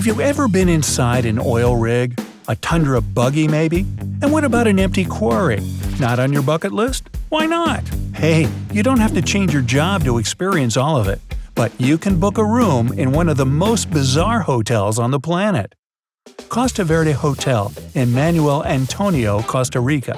Have you ever been inside an oil rig? A Tundra buggy, maybe? And what about an empty quarry? Not on your bucket list? Why not? Hey, you don't have to change your job to experience all of it, but you can book a room in one of the most bizarre hotels on the planet. Costa Verde Hotel in Manuel Antonio, Costa Rica.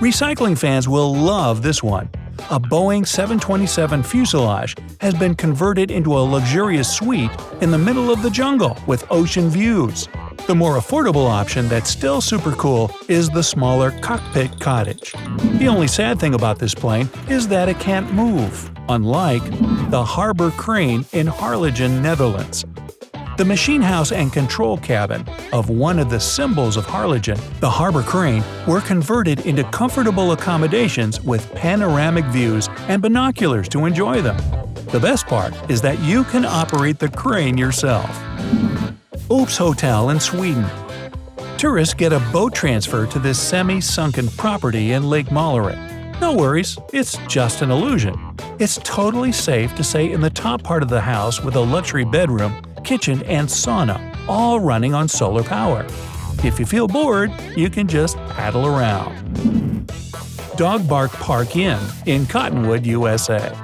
Recycling fans will love this one. A Boeing 727 fuselage has been converted into a luxurious suite in the middle of the jungle with ocean views. The more affordable option that's still super cool is the smaller cockpit cottage. The only sad thing about this plane is that it can't move, unlike the Harbor Crane in Harlingen, Netherlands. The machine house and control cabin of one of the symbols of Harlingen, the Harbor Crane, were converted into comfortable accommodations with panoramic views and binoculars to enjoy them. The best part is that you can operate the crane yourself. Ooops Hotel in Sweden. Tourists get a boat transfer to this semi-sunken property in Lake Mälaret. No worries, it's just an illusion. It's totally safe to stay in the top part of the house with a luxury bedroom, kitchen, and sauna, all running on solar power. If you feel bored, you can just paddle around. Dog Bark Park Inn in Cottonwood, USA.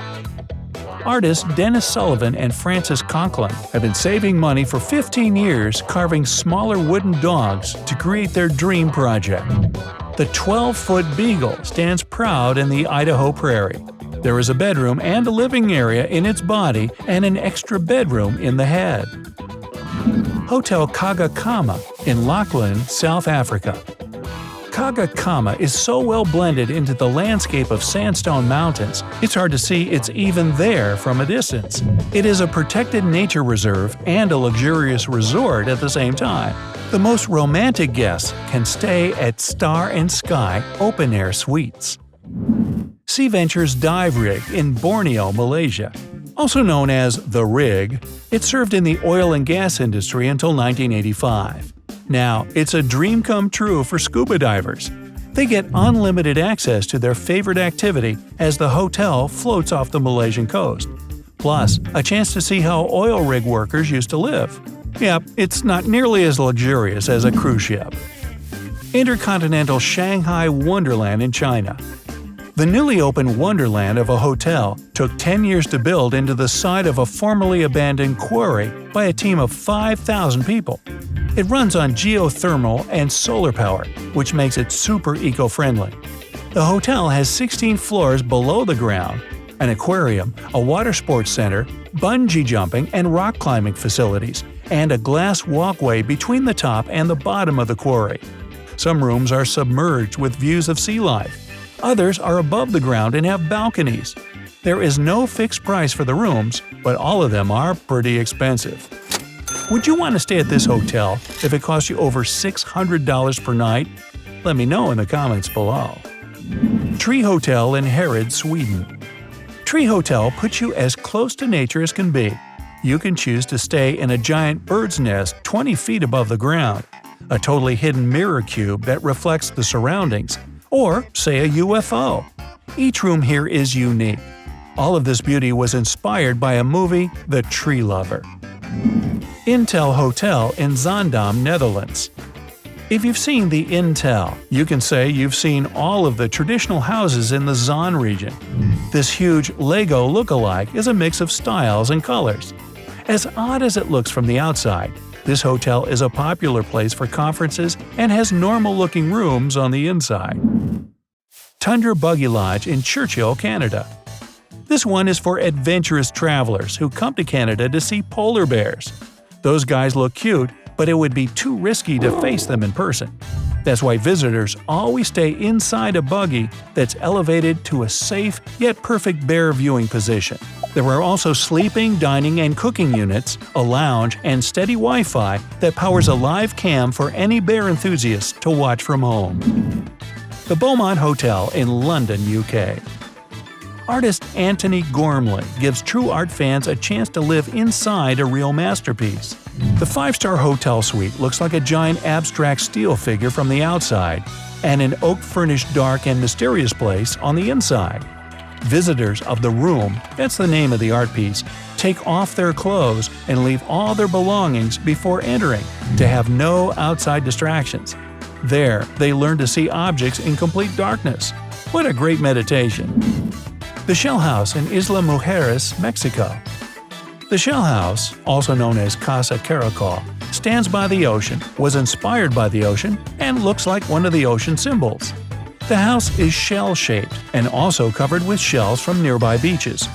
Artists Dennis Sullivan and Francis Conklin have been saving money for 15 years carving smaller wooden dogs to create their dream project. The 12-foot beagle stands proud in the Idaho prairie. There is a bedroom and a living area in its body and an extra bedroom in the head. Hotel Kagga Kamma in Lachlan, South Africa. Kagga Kamma is so well blended into the landscape of sandstone mountains, it's hard to see it's even there from a distance. It is a protected nature reserve and a luxurious resort at the same time. The most romantic guests can stay at Star and Sky open-air suites. Seaventures Dive Rig in Borneo, Malaysia. Also known as The Rig, it served in the oil and gas industry until 1985. Now, it's a dream come true for scuba divers. They get unlimited access to their favorite activity as the hotel floats off the Malaysian coast. Plus, a chance to see how oil rig workers used to live. Yep, it's not nearly as luxurious as a cruise ship. Intercontinental Shanghai Wonderland in China. The newly opened Wonderland of a hotel took 10 years to build into the side of a formerly abandoned quarry by a team of 5,000 people. It runs on geothermal and solar power, which makes it super eco-friendly. The hotel has 16 floors below the ground, an aquarium, a water sports center, bungee jumping and rock climbing facilities, and a glass walkway between the top and the bottom of the quarry. Some rooms are submerged with views of sea life. Others are above the ground and have balconies. There is no fixed price for the rooms, but all of them are pretty expensive. Would you want to stay at this hotel if it cost you over $600 per night? Let me know in the comments below. Tree Hotel in Härred, Sweden. Tree Hotel puts you as close to nature as can be. You can choose to stay in a giant bird's nest 20 feet above the ground, a totally hidden mirror cube that reflects the surroundings, or, say, a UFO. Each room here is unique. All of this beauty was inspired by a movie, The Tree Lover. Inntel Hotel in Zaandam, Netherlands. If you've seen the Inntel, you can say you've seen all of the traditional houses in the Zaan region. This huge Lego look-alike is a mix of styles and colors. As odd as it looks from the outside, this hotel is a popular place for conferences and has normal-looking rooms on the inside. Tundra Buggy Lodge in Churchill, Canada. This one is for adventurous travelers who come to Canada to see polar bears. Those guys look cute, but it would be too risky to face them in person. That's why visitors always stay inside a buggy that's elevated to a safe yet perfect bear viewing position. There are also sleeping, dining, and cooking units, a lounge, and steady Wi-Fi that powers a live cam for any bear enthusiast to watch from home. The Beaumont Hotel in London, UK. Artist Anthony Gormley gives true art fans a chance to live inside a real masterpiece. The 5-star hotel suite looks like a giant abstract steel figure from the outside, and an oak-furnished dark and mysterious place on the inside. Visitors of the Room, that's the name of the art piece, take off their clothes and leave all their belongings before entering, to have no outside distractions. There, they learn to see objects in complete darkness. What a great meditation! The Shell House in Isla Mujeres, Mexico. The Shell House, also known as Casa Caracol, stands by the ocean, was inspired by the ocean, and looks like one of the ocean symbols. The house is shell-shaped and also covered with shells from nearby beaches.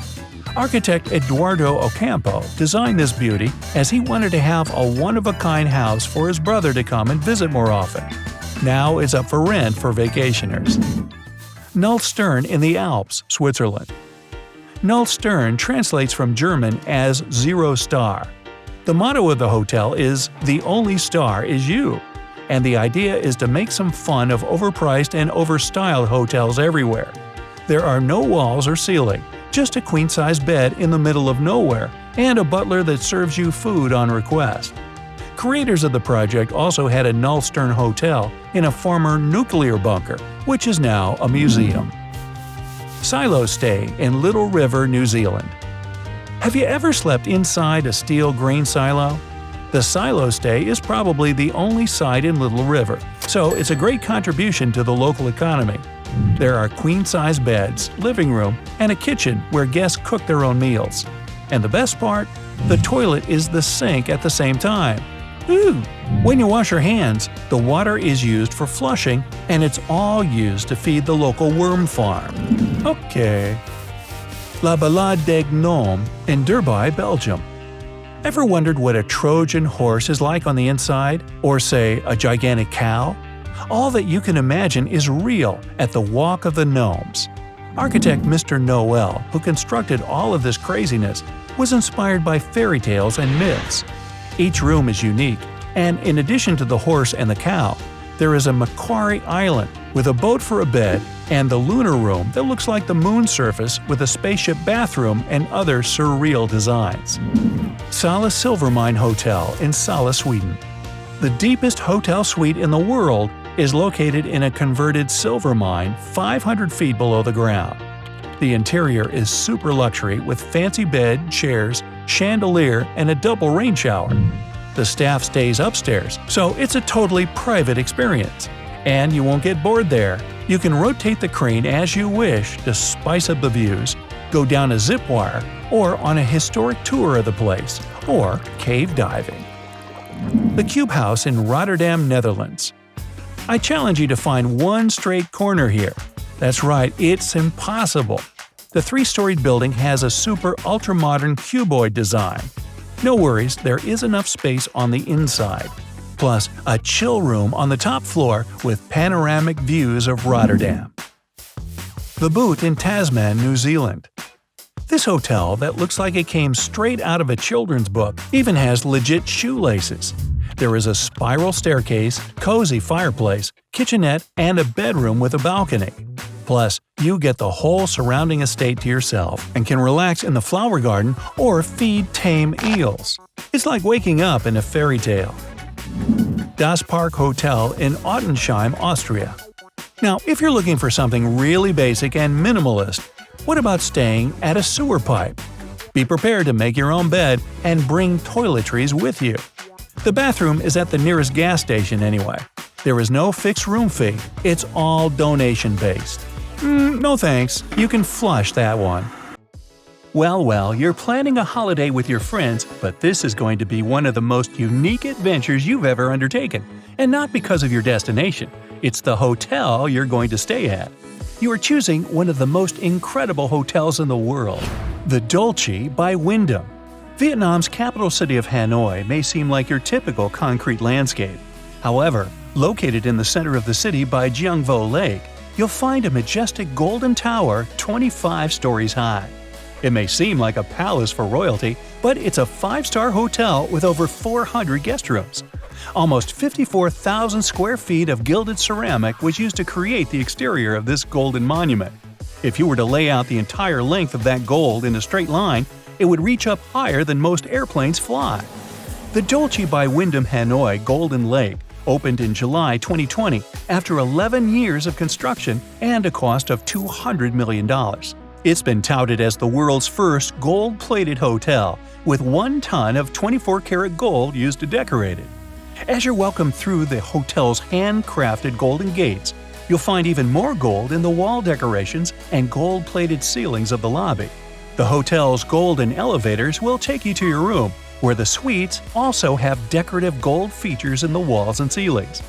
Architect Eduardo Ocampo designed this beauty as he wanted to have a one-of-a-kind house for his brother to come and visit more often. Now it's up for rent for vacationers. Null Stern in the Alps, Switzerland. Null Stern translates from German as Zero Star. The motto of the hotel is "The only star is you," and the idea is to make some fun of overpriced and overstyled hotels everywhere. There are no walls or ceiling, just a queen-size bed in the middle of nowhere and a butler that serves you food on request. Creators of the project also had a Null Stern hotel in a former nuclear bunker, which is now a museum. Silo Stay in Little River, New Zealand. Have you ever slept inside a steel grain silo? The Silo Stay is probably the only site in Little River, so it's a great contribution to the local economy. There are queen-size beds, living room, and a kitchen where guests cook their own meals. And the best part? The toilet is the sink at the same time. Ooh! When you wash your hands, the water is used for flushing, and it's all used to feed the local worm farm. Okay. La Balade Des Gnomes in Durbai, Belgium. Ever wondered what a Trojan horse is like on the inside? Or say, a gigantic cow? All that you can imagine is real at the Walk of the Gnomes. Architect Mr. Noel, who constructed all of this craziness, was inspired by fairy tales and myths. Each room is unique, and in addition to the horse and the cow, there is a Macquarie Island with a boat for a bed and the lunar room that looks like the moon surface with a spaceship bathroom and other surreal designs. Sala Silvermine Hotel in Sala, Sweden. The deepest hotel suite in the world is located in a converted silver mine 500 feet below the ground. The interior is super luxury with fancy bed, chairs, chandelier, and a double rain shower. The staff stays upstairs, so it's a totally private experience. And you won't get bored there. You can rotate the crane as you wish to spice up the views, go down a zip wire, or on a historic tour of the place, or cave diving. The Cubehouse in Rotterdam, Netherlands. I challenge you to find one straight corner here. That's right, it's impossible. The three-storied building has a super ultra-modern cuboid design. No worries, there is enough space on the inside. Plus, a chill room on the top floor with panoramic views of Rotterdam. The Boot in Tasman, New Zealand. This hotel that looks like it came straight out of a children's book even has legit shoelaces. There is a spiral staircase, cozy fireplace, kitchenette, and a bedroom with a balcony. Plus, you get the whole surrounding estate to yourself and can relax in the flower garden or feed tame eels. It's like waking up in a fairy tale. Das Park Hotel in Ottensheim, Austria. Now, if you're looking for something really basic and minimalist, what about staying at a sewer pipe? Be prepared to make your own bed and bring toiletries with you. The bathroom is at the nearest gas station anyway. There is no fixed room fee, it's all donation-based. No thanks, you can flush that one. Well, you're planning a holiday with your friends, but this is going to be one of the most unique adventures you've ever undertaken. And not because of your destination, it's the hotel you're going to stay at. You are choosing one of the most incredible hotels in the world, the Dolce by Wyndham. Vietnam's capital city of Hanoi may seem like your typical concrete landscape. However, located in the center of the city by Giang Vo Lake, you'll find a majestic golden tower 25 stories high. It may seem like a palace for royalty, but it's a 5-star hotel with over 400 guest rooms. Almost 54,000 square feet of gilded ceramic was used to create the exterior of this golden monument. If you were to lay out the entire length of that gold in a straight line, it would reach up higher than most airplanes fly. The Dolce by Wyndham Hanoi Golden Lake opened in July 2020 after 11 years of construction and a cost of $200 million. It's been touted as the world's first gold-plated hotel, with 1 ton of 24-karat gold used to decorate it. As you're welcomed through the hotel's handcrafted golden gates, you'll find even more gold in the wall decorations and gold-plated ceilings of the lobby. The hotel's golden elevators will take you to your room, where the suites also have decorative gold features in the walls and ceilings.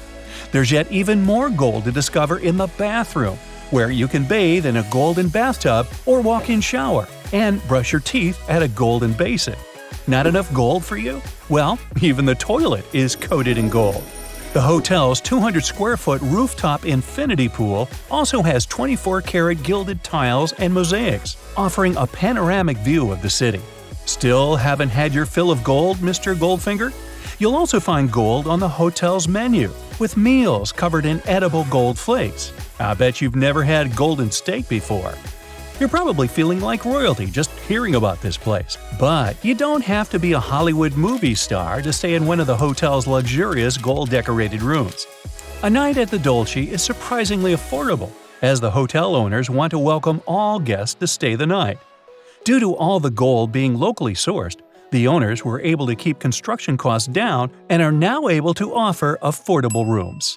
There's yet even more gold to discover in the bathroom, where you can bathe in a golden bathtub or walk-in shower, and brush your teeth at a golden basin. Not enough gold for you? Well, even the toilet is coated in gold. The hotel's 200-square-foot rooftop infinity pool also has 24-karat gilded tiles and mosaics, offering a panoramic view of the city. Still haven't had your fill of gold, Mr. Goldfinger? You'll also find gold on the hotel's menu, with meals covered in edible gold flakes. I bet you've never had golden steak before. You're probably feeling like royalty just hearing about this place. But you don't have to be a Hollywood movie star to stay in one of the hotel's luxurious gold-decorated rooms. A night at the Dolce is surprisingly affordable, as the hotel owners want to welcome all guests to stay the night. Due to all the gold being locally sourced, the owners were able to keep construction costs down and are now able to offer affordable rooms.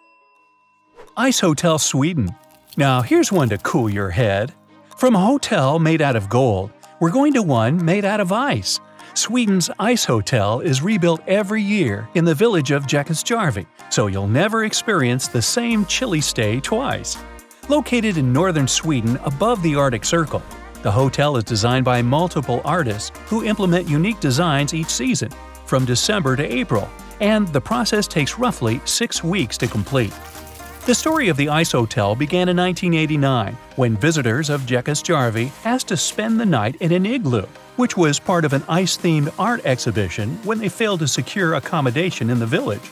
Ice Hotel Sweden. Now here's one to cool your head. From a hotel made out of gold, we're going to one made out of ice. Sweden's Ice Hotel is rebuilt every year in the village of Jukkasjärvi, so you'll never experience the same chilly stay twice. Located in northern Sweden above the Arctic Circle, the hotel is designed by multiple artists who implement unique designs each season, from December to April, and the process takes roughly 6 weeks to complete. The story of the Ice Hotel began in 1989, when visitors of Jukkasjärvi asked to spend the night in an igloo, which was part of an ice-themed art exhibition when they failed to secure accommodation in the village.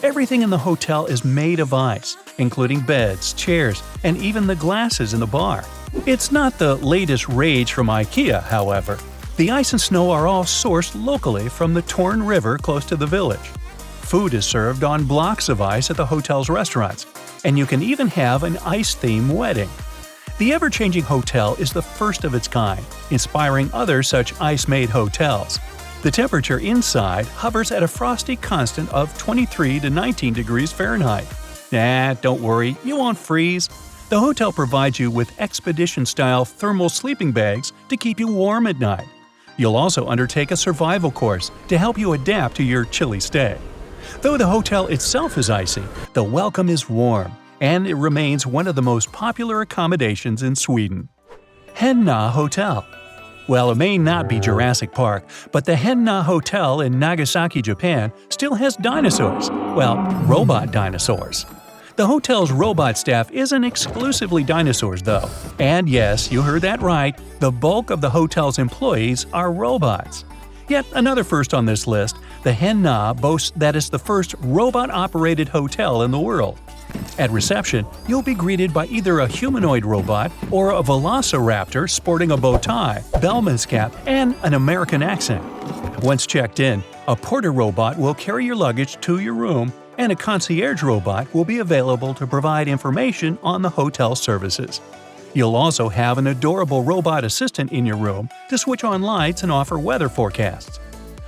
Everything in the hotel is made of ice, including beds, chairs, and even the glasses in the bar. It's not the latest rage from IKEA, however. The ice and snow are all sourced locally from the Torn River close to the village. Food is served on blocks of ice at the hotel's restaurants, and you can even have an ice-themed wedding. The ever-changing hotel is the first of its kind, inspiring other such ice-made hotels. The temperature inside hovers at a frosty constant of 23 to 19 degrees Fahrenheit. Nah, don't worry, you won't freeze. The hotel provides you with expedition-style thermal sleeping bags to keep you warm at night. You'll also undertake a survival course to help you adapt to your chilly stay. Though the hotel itself is icy, the welcome is warm, and it remains one of the most popular accommodations in Sweden. Henna Hotel. Well, it may not be Jurassic Park, but the Henna Hotel in Nagasaki, Japan still has dinosaurs. Well, robot dinosaurs. The hotel's robot staff isn't exclusively dinosaurs, though. And yes, you heard that right, the bulk of the hotel's employees are robots. Yet another first on this list, the Henna boasts that it's the first robot-operated hotel in the world. At reception, you'll be greeted by either a humanoid robot or a velociraptor sporting a bow tie, bellman's cap, and an American accent. Once checked in, a porter robot will carry your luggage to your room, and a concierge robot will be available to provide information on the hotel services. You'll also have an adorable robot assistant in your room to switch on lights and offer weather forecasts.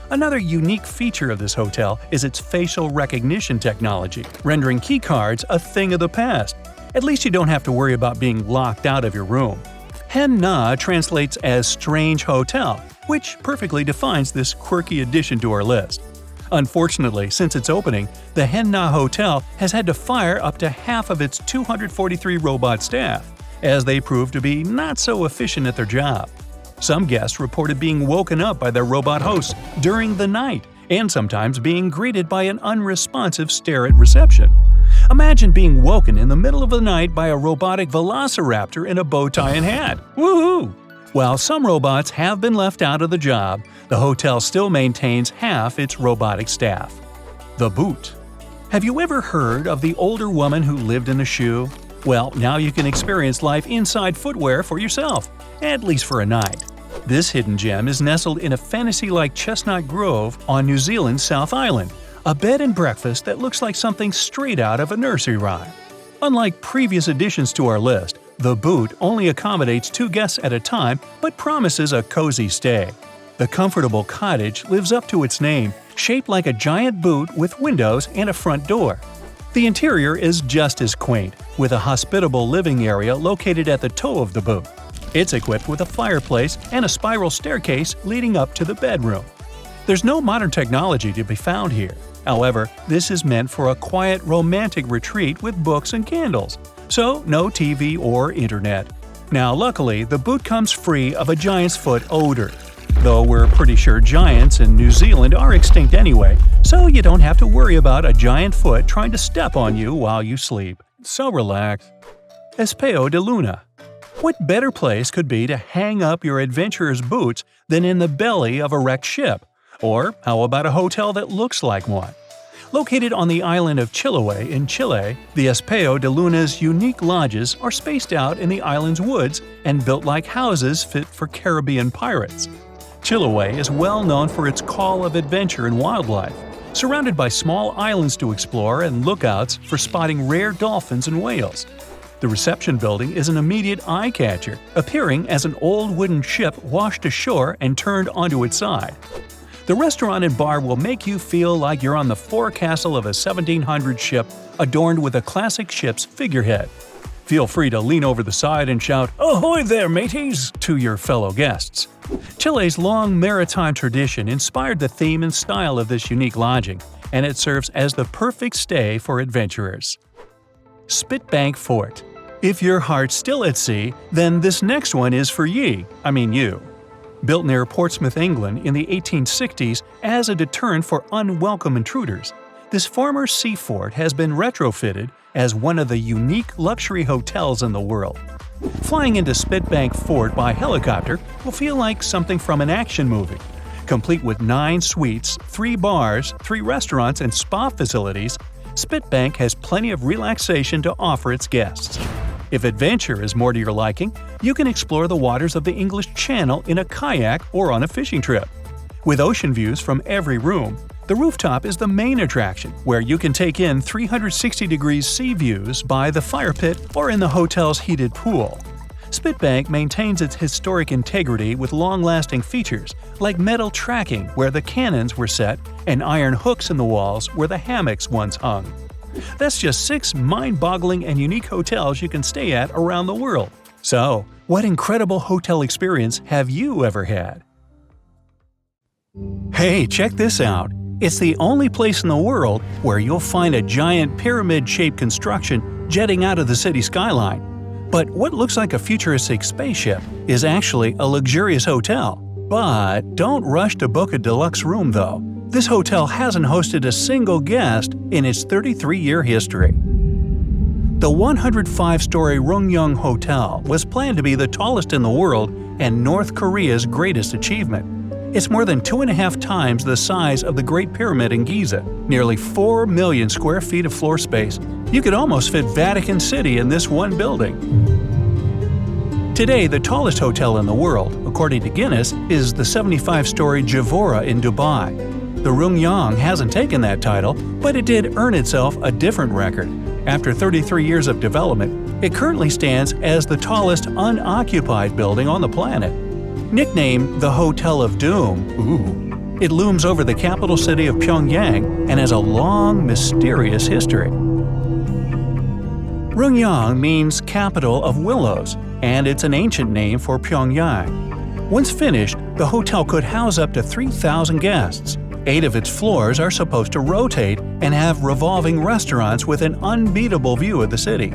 Another unique feature of this hotel is its facial recognition technology, rendering keycards a thing of the past. At least you don't have to worry about being locked out of your room. Henna translates as strange hotel, which perfectly defines this quirky addition to our list. Unfortunately, since its opening, the Henna Hotel has had to fire up to half of its 243 robot staff, as they prove to be not so efficient at their job. Some guests reported being woken up by their robot hosts during the night, and sometimes being greeted by an unresponsive stare at reception. Imagine being woken in the middle of the night by a robotic velociraptor in a bow tie and hat. Woohoo! While some robots have been left out of the job, the hotel still maintains half its robotic staff. The Boot. Have you ever heard of the older woman who lived in a shoe? Well, now you can experience life inside footwear for yourself, at least for a night. This hidden gem is nestled in a fantasy-like chestnut grove on New Zealand's South Island, a bed and breakfast that looks like something straight out of a nursery rhyme. Unlike previous additions to our list, The Boot only accommodates 2 guests at a time but promises a cozy stay. The comfortable cottage lives up to its name, shaped like a giant boot with windows and a front door. The interior is just as quaint, with a hospitable living area located at the toe of the boot. It's equipped with a fireplace and a spiral staircase leading up to the bedroom. There's no modern technology to be found here. However, this is meant for a quiet, romantic retreat with books and candles, so no TV or internet. Now, luckily, the boot comes free of a giant's foot odor. Though we're pretty sure giants in New Zealand are extinct anyway, so you don't have to worry about a giant foot trying to step on you while you sleep. So relax. Espejo de Luna. What better place could be to hang up your adventurer's boots than in the belly of a wrecked ship? Or how about a hotel that looks like one? Located on the island of Chiloé in Chile, the Espejo de Luna's unique lodges are spaced out in the island's woods and built like houses fit for Caribbean pirates. Chiloé is well known for its call of adventure and wildlife, surrounded by small islands to explore and lookouts for spotting rare dolphins and whales. The reception building is an immediate eye-catcher, appearing as an old wooden ship washed ashore and turned onto its side. The restaurant and bar will make you feel like you're on the forecastle of a 1700s ship adorned with a classic ship's figurehead. Feel free to lean over the side and shout, "Ahoy there, mateys!" to your fellow guests. Chile's long maritime tradition inspired the theme and style of this unique lodging, and it serves as the perfect stay for adventurers. Spitbank Fort. If your heart's still at sea, then this next one is for you. Built near Portsmouth, England in the 1860s as a deterrent for unwelcome intruders, this former sea fort has been retrofitted as one of the unique luxury hotels in the world. Flying into Spitbank Fort by helicopter will feel like something from an action movie. Complete with 9 suites, 3 bars, 3 restaurants, and spa facilities, Spitbank has plenty of relaxation to offer its guests. If adventure is more to your liking, you can explore the waters of the English Channel in a kayak or on a fishing trip. With ocean views from every room, the rooftop is the main attraction, where you can take in 360-degree sea views by the fire pit or in the hotel's heated pool. Spitbank maintains its historic integrity with long-lasting features like metal tracking where the cannons were set and iron hooks in the walls where the hammocks once hung. That's just 6 mind-boggling and unique hotels you can stay at around the world. So, what incredible hotel experience have you ever had? Hey, check this out! It's the only place in the world where you'll find a giant pyramid-shaped construction jetting out of the city skyline. But what looks like a futuristic spaceship is actually a luxurious hotel. But don't rush to book a deluxe room though. This hotel hasn't hosted a single guest in its 33-year history. The 105-story Rungyong Hotel was planned to be the tallest in the world and North Korea's greatest achievement. It's more than 2.5 times the size of the Great Pyramid in Giza, nearly 4 million square feet of floor space. You could almost fit Vatican City in this one building. Today, the tallest hotel in the world, according to Guinness, is the 75-story Javora in Dubai. The Rungyong hasn't taken that title, but it did earn itself a different record. After 33 years of development, it currently stands as the tallest unoccupied building on the planet. Nicknamed the Hotel of Doom, it looms over the capital city of Pyongyang and has a long, mysterious history. Rungyong means capital of willows, and it's an ancient name for Pyongyang. Once finished, the hotel could house up to 3,000 guests. 8 of its floors are supposed to rotate and have revolving restaurants with an unbeatable view of the city.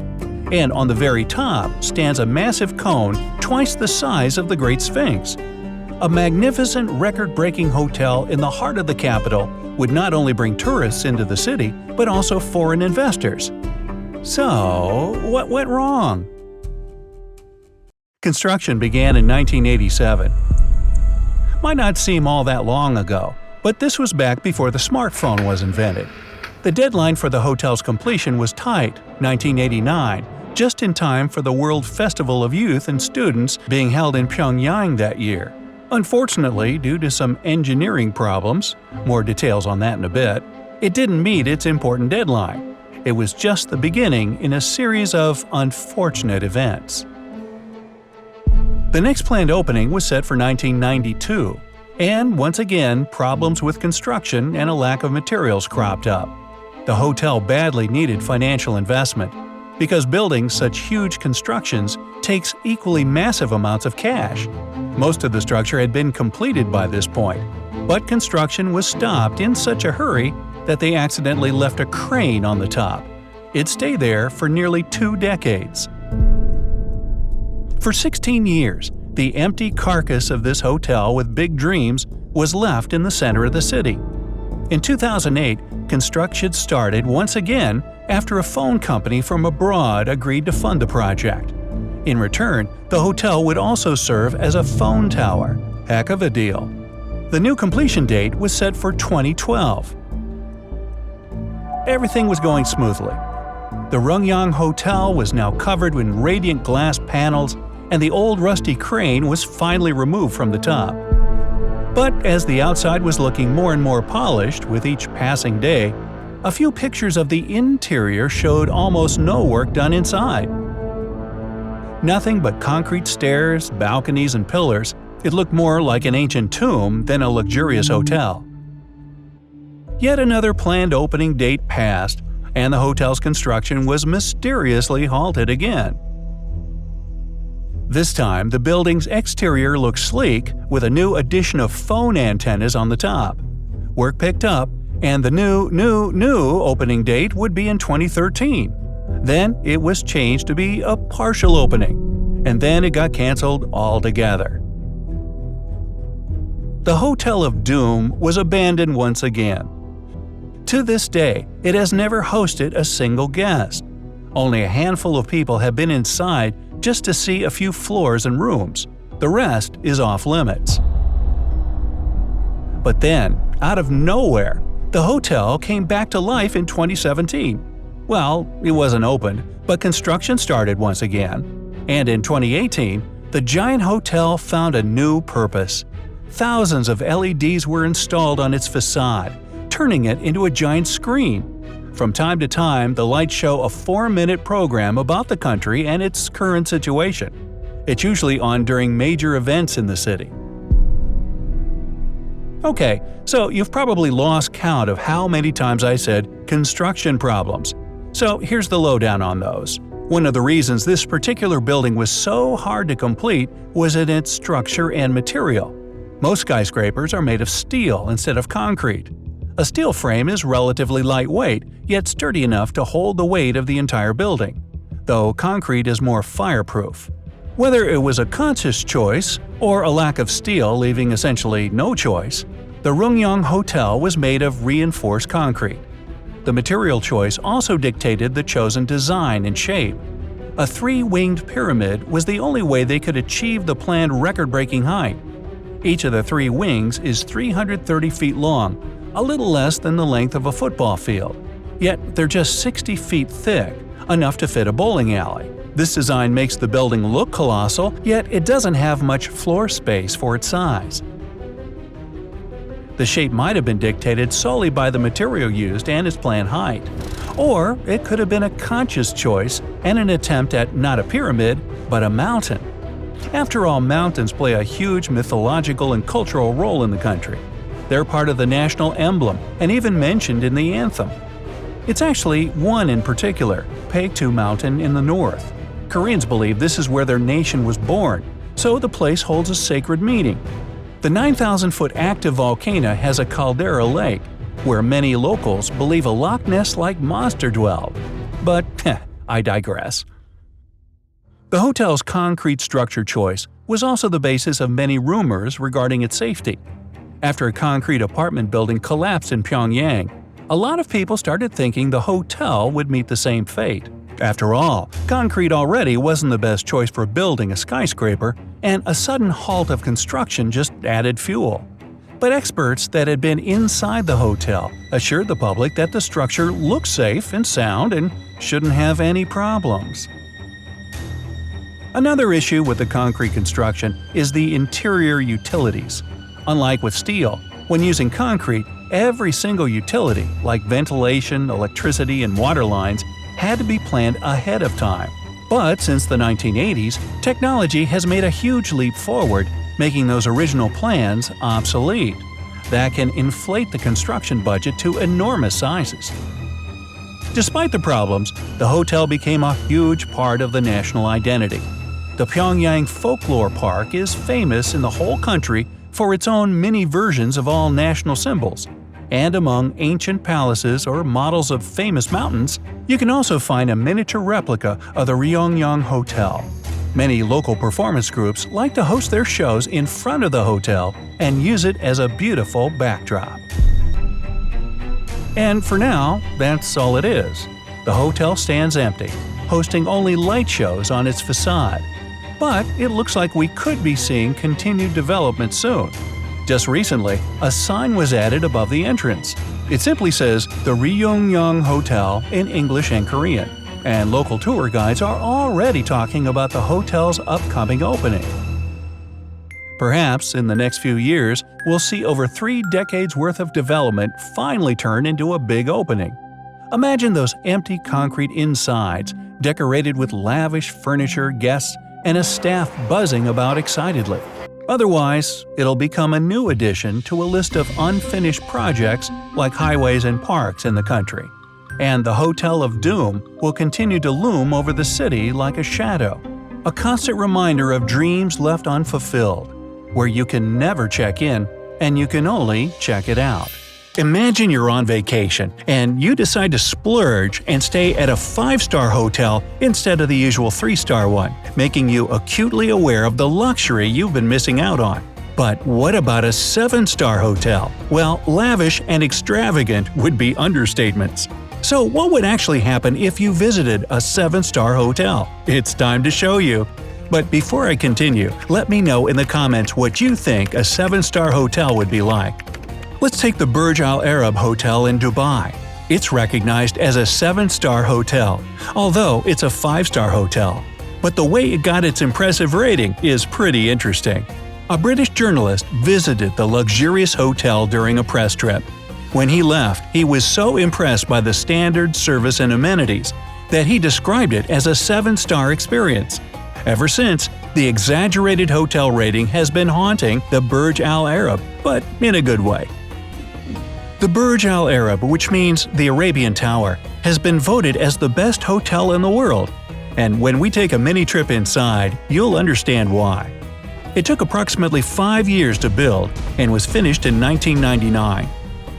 And on the very top stands a massive cone twice the size of the Great Sphinx. A magnificent record-breaking hotel in the heart of the capital would not only bring tourists into the city, but also foreign investors. So, what went wrong? Construction began in 1987. Might not seem all that long ago, but this was back before the smartphone was invented. The deadline for the hotel's completion was tight, 1989, just in time for the World Festival of Youth and Students being held in Pyongyang that year. Unfortunately, due to some engineering problems, more details on that in a bit, it didn't meet its important deadline. It was just the beginning in a series of unfortunate events. The next planned opening was set for 1992, and once again, problems with construction and a lack of materials cropped up. The hotel badly needed financial investment, because building such huge constructions takes equally massive amounts of cash. Most of the structure had been completed by this point, but construction was stopped in such a hurry that they accidentally left a crane on the top. It stayed there for nearly 2 decades. For 16 years, the empty carcass of this hotel with big dreams was left in the center of the city. In 2008, construction started once again after a phone company from abroad agreed to fund the project. In return, the hotel would also serve as a phone tower. Heck of a deal. The new completion date was set for 2012. Everything was going smoothly. The Rungyang Hotel was now covered with radiant glass panels, and the old rusty crane was finally removed from the top. But as the outside was looking more and more polished with each passing day, a few pictures of the interior showed almost no work done inside. Nothing but concrete stairs, balconies, and pillars, it looked more like an ancient tomb than a luxurious hotel. Yet another planned opening date passed, and the hotel's construction was mysteriously halted again. This time, the building's exterior looked sleek with a new addition of phone antennas on the top. Work picked up, and the new opening date would be in 2013. Then it was changed to be a partial opening, and then it got canceled altogether. The Hotel of Doom was abandoned once again. To this day, it has never hosted a single guest. Only a handful of people have been inside just to see a few floors and rooms. The rest is off limits. But then, out of nowhere, the hotel came back to life in 2017. Well, it wasn't opened, but construction started once again. And in 2018, the giant hotel found a new purpose. Thousands of LEDs were installed on its facade, turning it into a giant screen. From time to time, the lights show a 4-minute program about the country and its current situation. It's usually on during major events in the city. Okay, so you've probably lost count of how many times I said construction problems. So here's the lowdown on those. One of the reasons this particular building was so hard to complete was in its structure and material. Most skyscrapers are made of steel instead of concrete. A steel frame is relatively lightweight, yet sturdy enough to hold the weight of the entire building, though concrete is more fireproof. Whether it was a conscious choice or a lack of steel leaving essentially no choice, the Rungyang Hotel was made of reinforced concrete. The material choice also dictated the chosen design and shape. A 3-winged pyramid was the only way they could achieve the planned record-breaking height. Each of the 3 wings is 330 feet long, a little less than the length of a football field. Yet they're just 60 feet thick, enough to fit a bowling alley. This design makes the building look colossal, yet it doesn't have much floor space for its size. The shape might have been dictated solely by the material used and its planned height. Or it could have been a conscious choice and an attempt at not a pyramid, but a mountain. After all, mountains play a huge mythological and cultural role in the country. They're part of the national emblem and even mentioned in the anthem. It's actually one in particular, Paektu Mountain in the north. Koreans believe this is where their nation was born, so the place holds a sacred meaning. The 9,000-foot active volcano has a caldera lake, where many locals believe a Loch Ness-like monster dwelled. But, I digress. The hotel's concrete structure choice was also the basis of many rumors regarding its safety. After a concrete apartment building collapsed in Pyongyang, a lot of people started thinking the hotel would meet the same fate. After all, concrete already wasn't the best choice for building a skyscraper, and a sudden halt of construction just added fuel. But experts that had been inside the hotel assured the public that the structure looked safe and sound and shouldn't have any problems. Another issue with the concrete construction is the interior utilities. Unlike with steel, when using concrete, every single utility, like ventilation, electricity, and water lines, had to be planned ahead of time. But since the 1980s, technology has made a huge leap forward, making those original plans obsolete. That can inflate the construction budget to enormous sizes. Despite the problems, the hotel became a huge part of the national identity. The Pyongyang Folklore Park is famous in the whole country for its own mini versions of all national symbols. And among ancient palaces or models of famous mountains, you can also find a miniature replica of the Ryongyang Hotel. Many local performance groups like to host their shows in front of the hotel and use it as a beautiful backdrop. And for now, that's all it is. The hotel stands empty, hosting only light shows on its facade. But it looks like we could be seeing continued development soon. Just recently, a sign was added above the entrance. It simply says the Ryongyang Hotel in English and Korean, and local tour guides are already talking about the hotel's upcoming opening. Perhaps in the next few years, we'll see over 3 decades worth of development finally turn into a big opening. Imagine those empty concrete insides, decorated with lavish furniture, guests, and a staff buzzing about excitedly. Otherwise, it'll become a new addition to a list of unfinished projects like highways and parks in the country. And the Hotel of Doom will continue to loom over the city like a shadow, a constant reminder of dreams left unfulfilled, where you can never check in and you can only check it out. Imagine you're on vacation and you decide to splurge and stay at a 5-star hotel instead of the usual 3-star one, making you acutely aware of the luxury you've been missing out on. But what about a 7-star hotel? Well, lavish and extravagant would be understatements. So what would actually happen if you visited a 7-star hotel? It's time to show you. But before I continue, let me know in the comments what you think a 7-star hotel would be like. Let's take the Burj Al Arab Hotel in Dubai. It's recognized as a 7-star hotel, although it's a 5-star hotel. But the way it got its impressive rating is pretty interesting. A British journalist visited the luxurious hotel during a press trip. When he left, he was so impressed by the standard service and amenities that he described it as a 7-star experience. Ever since, the exaggerated hotel rating has been haunting the Burj Al Arab, but in a good way. The Burj Al Arab, which means the Arabian Tower, has been voted as the best hotel in the world. And when we take a mini trip inside, you'll understand why. It took approximately 5 years to build and was finished in 1999.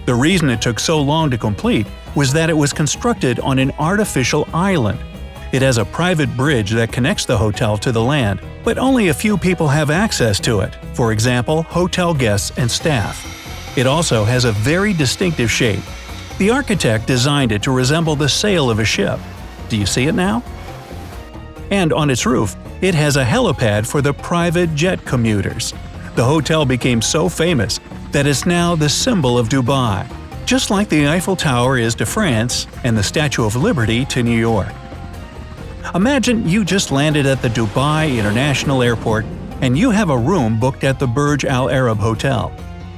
The reason it took so long to complete was that it was constructed on an artificial island. It has a private bridge that connects the hotel to the land, but only a few people have access to it, for example, hotel guests and staff. It also has a very distinctive shape. The architect designed it to resemble the sail of a ship. Do you see it now? And on its roof, it has a helipad for the private jet commuters. The hotel became so famous that it's now the symbol of Dubai, just like the Eiffel Tower is to France and the Statue of Liberty to New York. Imagine you just landed at the Dubai International Airport and you have a room booked at the Burj Al Arab Hotel.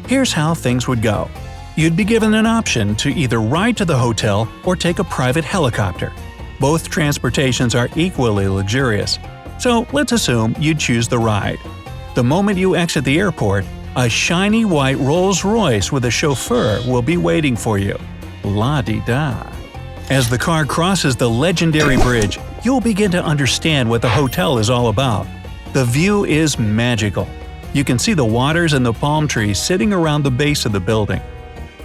Here's how things would go. You'd be given an option to either ride to the hotel or take a private helicopter. Both transportations are equally luxurious. So let's assume you'd choose the ride. The moment you exit the airport, a shiny white Rolls-Royce with a chauffeur will be waiting for you. La-di-da. As the car crosses the legendary bridge, you'll begin to understand what the hotel is all about. The view is magical. You can see the waters and the palm trees sitting around the base of the building.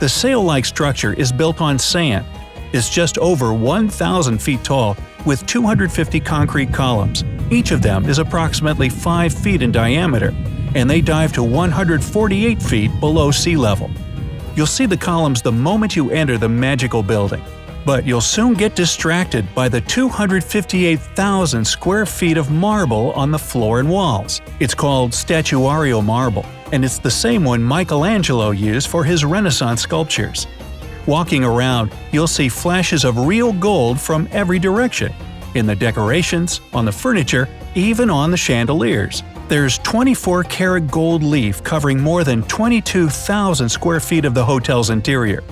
The sail-like structure is built on sand. It's just over 1,000 feet tall with 250 concrete columns. Each of them is approximately 5 feet in diameter, and they dive to 148 feet below sea level. You'll see the columns the moment you enter the magical building. But you'll soon get distracted by the 258,000 square feet of marble on the floor and walls. It's called statuario marble, and it's the same one Michelangelo used for his Renaissance sculptures. Walking around, you'll see flashes of real gold from every direction – in the decorations, on the furniture, even on the chandeliers. There's 24-karat gold leaf covering more than 22,000 square feet of the hotel's interior.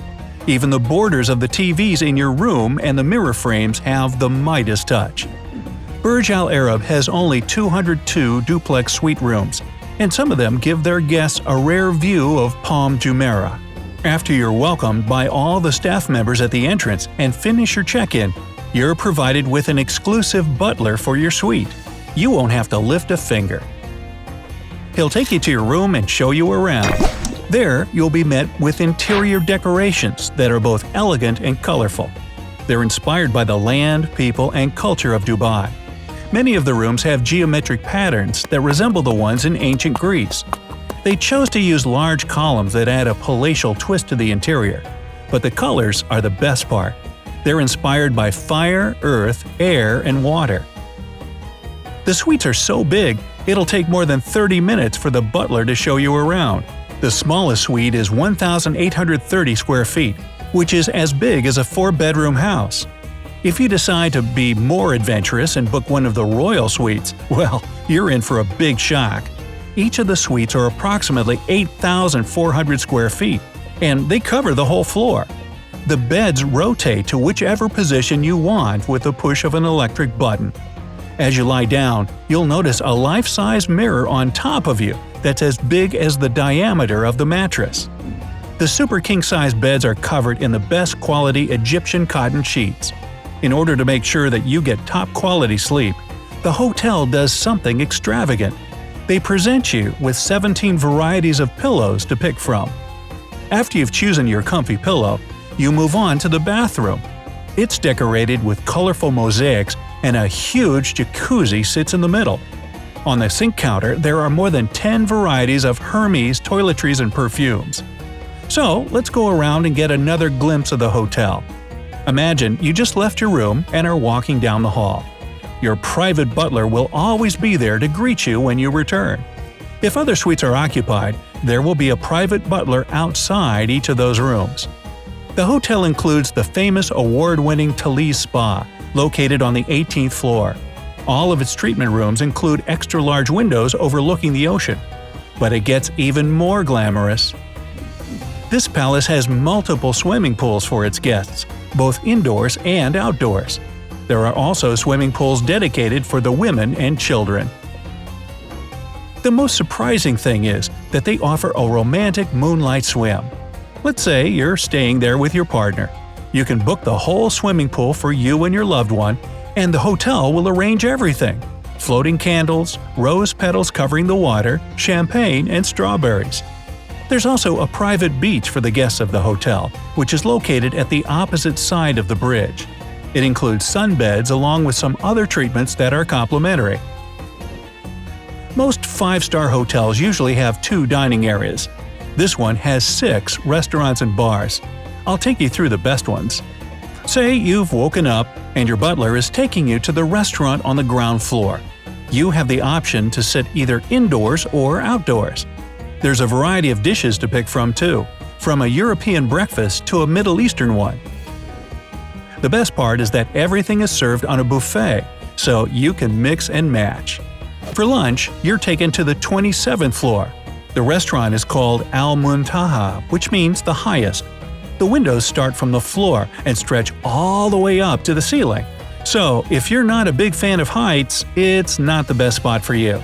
Even the borders of the TVs in your room and the mirror frames have the Midas touch. Burj Al Arab has only 202 duplex suite rooms, and some of them give their guests a rare view of Palm Jumeirah. After you're welcomed by all the staff members at the entrance and finish your check-in, you're provided with an exclusive butler for your suite. You won't have to lift a finger. He'll take you to your room and show you around. There, you'll be met with interior decorations that are both elegant and colorful. They're inspired by the land, people, and culture of Dubai. Many of the rooms have geometric patterns that resemble the ones in ancient Greece. They chose to use large columns that add a palatial twist to the interior. But the colors are the best part. They're inspired by fire, earth, air, and water. The suites are so big, it'll take more than 30 minutes for the butler to show you around. The smallest suite is 1,830 square feet, which is as big as a 4-bedroom house. If you decide to be more adventurous and book one of the royal suites, well, you're in for a big shock. Each of the suites are approximately 8,400 square feet, and they cover the whole floor. The beds rotate to whichever position you want with the push of an electric button. As you lie down, you'll notice a life-size mirror on top of you that's as big as the diameter of the mattress. The super king-size beds are covered in the best quality Egyptian cotton sheets. In order to make sure that you get top-quality sleep, the hotel does something extravagant. They present you with 17 varieties of pillows to pick from. After you've chosen your comfy pillow, you move on to the bathroom. It's decorated with colorful mosaics and a huge jacuzzi sits in the middle. On the sink counter, there are more than 10 varieties of Hermes toiletries and perfumes. So, let's go around and get another glimpse of the hotel. Imagine you just left your room and are walking down the hall. Your private butler will always be there to greet you when you return. If other suites are occupied, there will be a private butler outside each of those rooms. The hotel includes the famous award-winning Talise Spa, located on the 18th floor. All of its treatment rooms include extra-large windows overlooking the ocean. But it gets even more glamorous. This palace has multiple swimming pools for its guests, both indoors and outdoors. There are also swimming pools dedicated for the women and children. The most surprising thing is that they offer a romantic moonlight swim. Let's say you're staying there with your partner. You can book the whole swimming pool for you and your loved one, and the hotel will arrange everything: floating candles, rose petals covering the water, champagne, and strawberries. There's also a private beach for the guests of the hotel, which is located at the opposite side of the bridge. It includes sunbeds along with some other treatments that are complimentary. Most 5-star hotels usually have 2 dining areas. This one has 6 restaurants and bars. I'll take you through the best ones. Say you've woken up and your butler is taking you to the restaurant on the ground floor. You have the option to sit either indoors or outdoors. There's a variety of dishes to pick from too, from a European breakfast to a Middle Eastern one. The best part is that everything is served on a buffet, so you can mix and match. For lunch, you're taken to the 27th floor. The restaurant is called Al Muntaha, which means the highest. The windows start from the floor and stretch all the way up to the ceiling. So, if you're not a big fan of heights, it's not the best spot for you.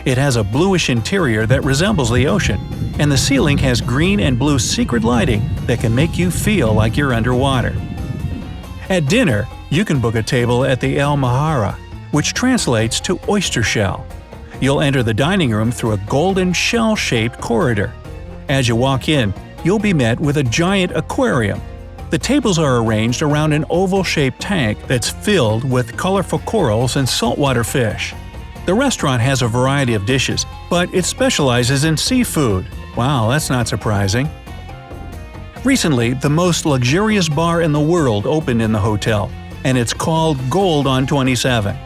It has a bluish interior that resembles the ocean, and the ceiling has green and blue secret lighting that can make you feel like you're underwater. At dinner, you can book a table at the El Mahara, which translates to oyster shell. You'll enter the dining room through a golden shell-shaped corridor. As you walk in, you'll be met with a giant aquarium. The tables are arranged around an oval-shaped tank that's filled with colorful corals and saltwater fish. The restaurant has a variety of dishes, but it specializes in seafood. Wow, that's not surprising. Recently, the most luxurious bar in the world opened in the hotel, and it's called Gold on 27.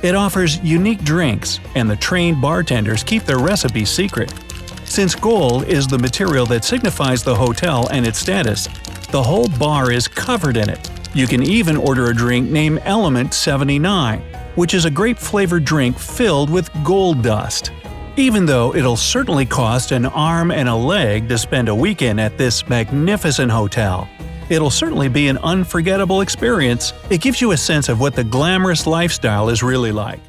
It offers unique drinks, and the trained bartenders keep their recipes secret. Since gold is the material that signifies the hotel and its status, the whole bar is covered in it. You can even order a drink named Element 79, which is a grape-flavored drink filled with gold dust. Even though it'll certainly cost an arm and a leg to spend a weekend at this magnificent hotel, It'll certainly be an unforgettable experience. It gives you a sense of what the glamorous lifestyle is really like.